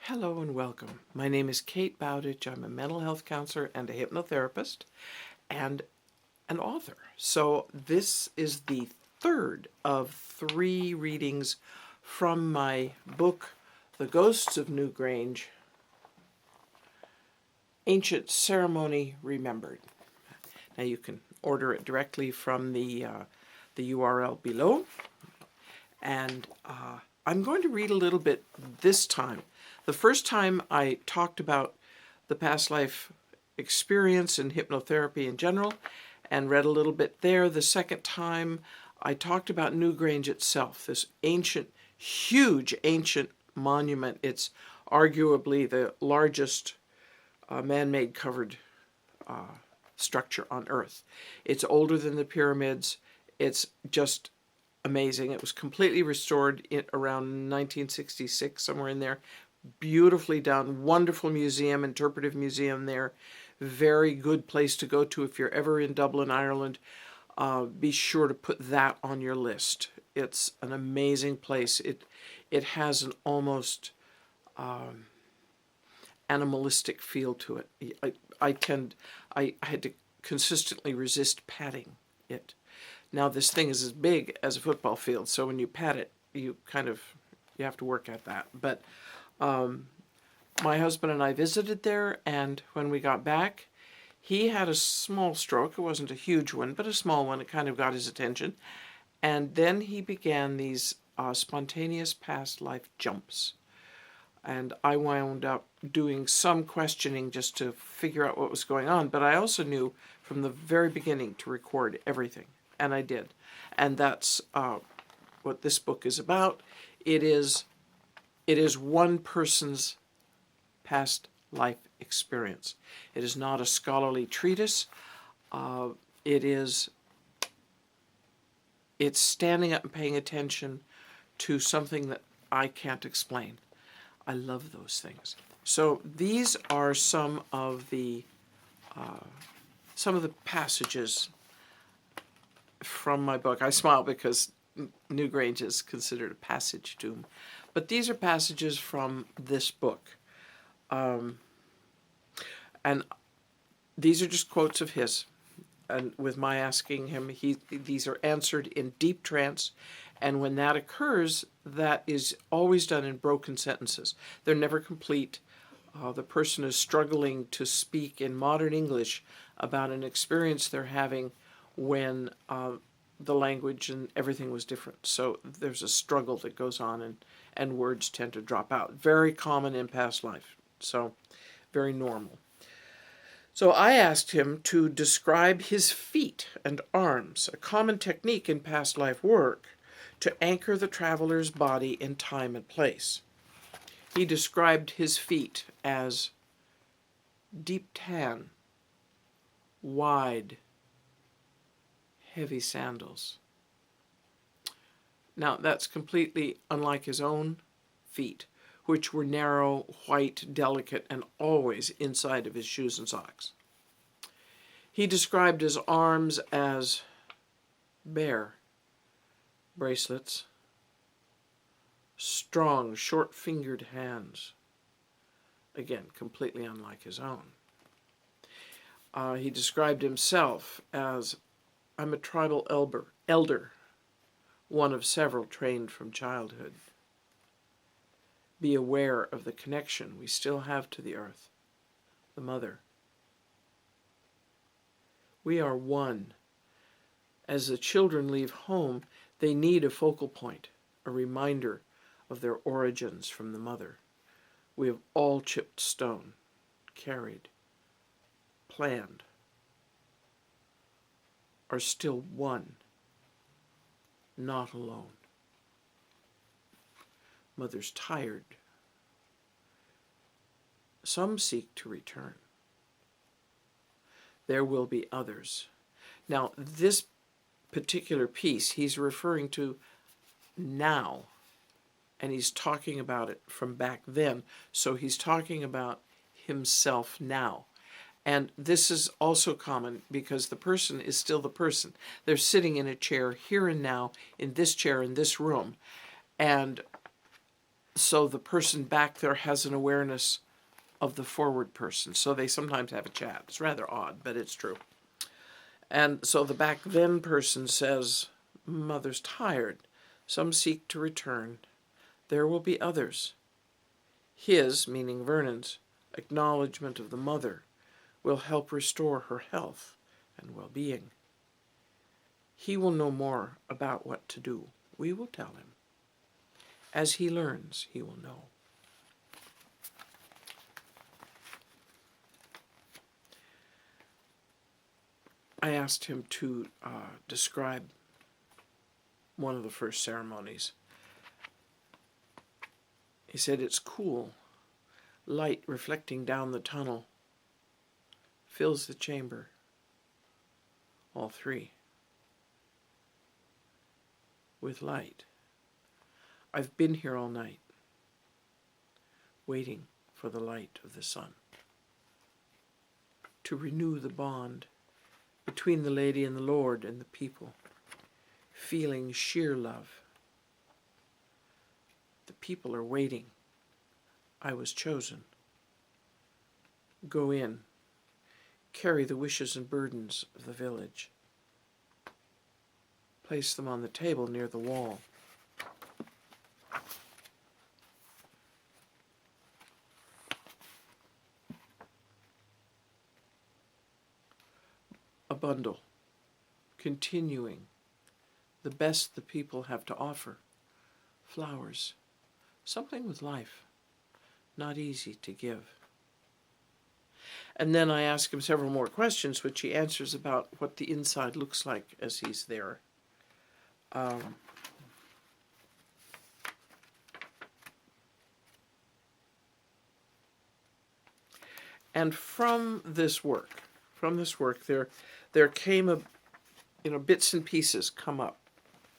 Hello and welcome. My name is Kate Bowditch. I'm a mental health counselor and a hypnotherapist and an author. So this is the third of 3 readings from my book, The Ghosts of Newgrange, Ancient Ceremony Remembered. Now you can order it directly from the URL below. And I'm going to read a little bit this time. The first time I talked about the past life experience and hypnotherapy in general and read a little bit there. The second time I talked about Newgrange itself, this ancient, huge ancient monument. It's arguably the largest man-made covered structure on Earth. It's older than the pyramids. It's just amazing. It was completely restored around 1966, somewhere in there. Beautifully done. Wonderful museum, interpretive museum there. Very good place to go to if you're ever in Dublin, Ireland. Be sure to put that on your list. It's an amazing place. It has an almost animalistic feel to it. I had to consistently resist patting it. Now this thing is as big as a football field, so when you pat it, you have to work at that. But my husband and I visited there, and when we got back, he had a small stroke. It wasn't a huge one, but a small one. It kind of got his attention. And then he began these spontaneous past life jumps. And I wound up doing some questioning just to figure out what was going on. But I also knew from the very beginning to record everything. And I did. And that's what this book is about. It is one person's past life experience. It is not a scholarly treatise. It's standing up and paying attention to something that I can't explain. I love those things. So these are some of the passages from my book. I smile because Newgrange is considered a passage tomb. But these are passages from this book. And these are just quotes of his. And with my asking him, these are answered in deep trance. And when that occurs, that is always done in broken sentences. They're never complete. The person is struggling to speak in modern English about an experience they're having when the language and everything was different. So there's a struggle that goes on, and words tend to drop out. Very common in past life. So very normal. So I asked him to describe his feet and arms, a common technique in past life work, to anchor the traveler's body in time and place. He described his feet as deep tan, wide, heavy sandals. Now that's completely unlike his own feet, which were narrow, white, delicate, and always inside of his shoes and socks. He described his arms as bare, bracelets, strong, short-fingered hands. Again, completely unlike his own. He described himself as, I'm a tribal elder, one of several trained from childhood. Be aware of the connection we still have to the earth, the mother. We are one. As the children leave home, they need a focal point, a reminder of their origins from the mother. We have all chipped stone, carried, planned, are still one, not alone. Mother's tired. Some seek to return. There will be others. Now, this particular piece, he's referring to now, and he's talking about it from back then. So he's talking about himself now. And this is also common because the person is still the person. They're sitting in a chair here and now, in this chair, in this room. And so the person back there has an awareness of the forward person. So they sometimes have a chat. It's rather odd, but it's true. And so the back then person says, Mother's tired. Some seek to return. There will be others. His, meaning Vernon's, acknowledgement of the mother will help restore her health and well-being. He will know more about what to do. We will tell him. As he learns, he will know. I asked him to describe one of the first ceremonies. He said, it's cool. Light reflecting down the tunnel fills the chamber. All three. With light. I've been here all night, waiting for the light of the sun. To renew the bond between the lady and the Lord and the people, feeling sheer love. The people are waiting. I was chosen. Go in, carry the wishes and burdens of the village. Place them on the table near the wall. A bundle, continuing the best the people have to offer. Flowers, something with life, not easy to give. And then I ask him several more questions, which he answers about what the inside looks like as he's there. And from this work, there came bits and pieces come up,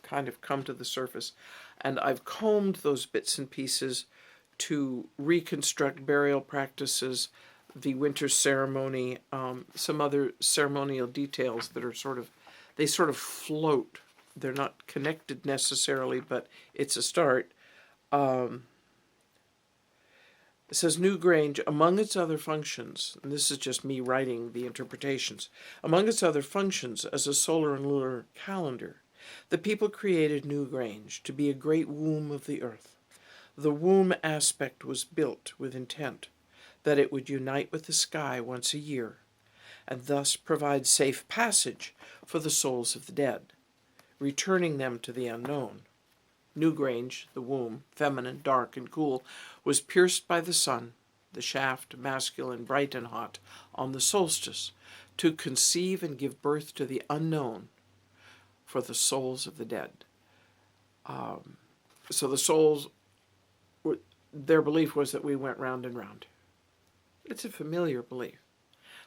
kind of come to the surface. And I've combed those bits and pieces to reconstruct burial practices, the winter ceremony, some other ceremonial details that are they sort of float. They're not connected necessarily, but it's a start. It says Newgrange, among its other functions, and this is just me writing the interpretations, among its other functions as a solar and lunar calendar, the people created Newgrange to be a great womb of the earth. The womb aspect was built with intent that it would unite with the sky once a year, and thus provide safe passage for the souls of the dead, returning them to the unknown. Newgrange, the womb, feminine, dark, and cool, was pierced by the sun, the shaft, masculine, bright and hot, on the solstice, to conceive and give birth to the unknown for the souls of the dead. So the souls, their belief was that we went round and round. It's a familiar belief.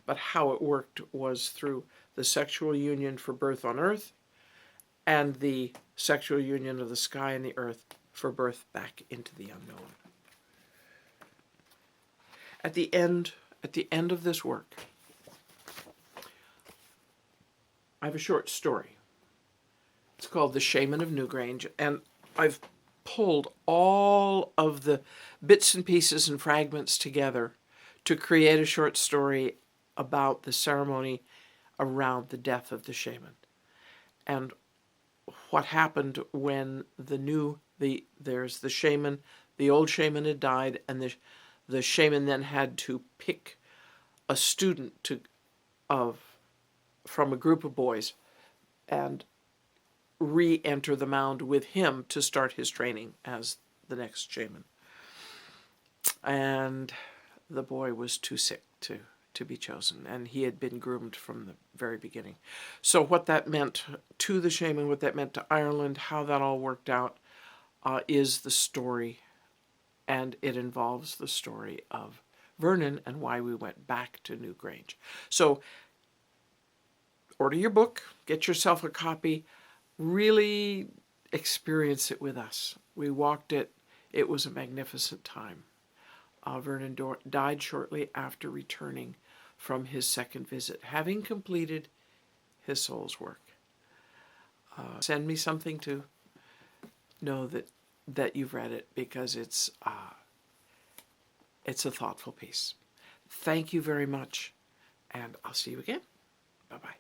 But how it worked was through the sexual union for birth on earth and the sexual union of the sky and the earth for birth back into the unknown. At the end of this work, I have a short story. It's called The Shaman of Newgrange, and I've pulled all of the bits and pieces and fragments together to create a short story about the ceremony around the death of the shaman. And what happened when there's the shaman, the old shaman had died, and the shaman then had to pick a student from a group of boys and re-enter the mound with him to start his training as the next shaman. And the boy was too sick to be chosen, and he had been groomed from the very beginning. So what that meant to the shaman, what that meant to Ireland, how that all worked out, is the story, and it involves the story of Vernon and why we went back to Newgrange. So order your book, get yourself a copy, really experience it with us. We walked it. It was a magnificent time. Vernon died shortly after returning from his second visit, having completed his soul's work. Send me something to know that that you've read it, because it's a thoughtful piece. Thank you very much, and I'll see you again. Bye-bye.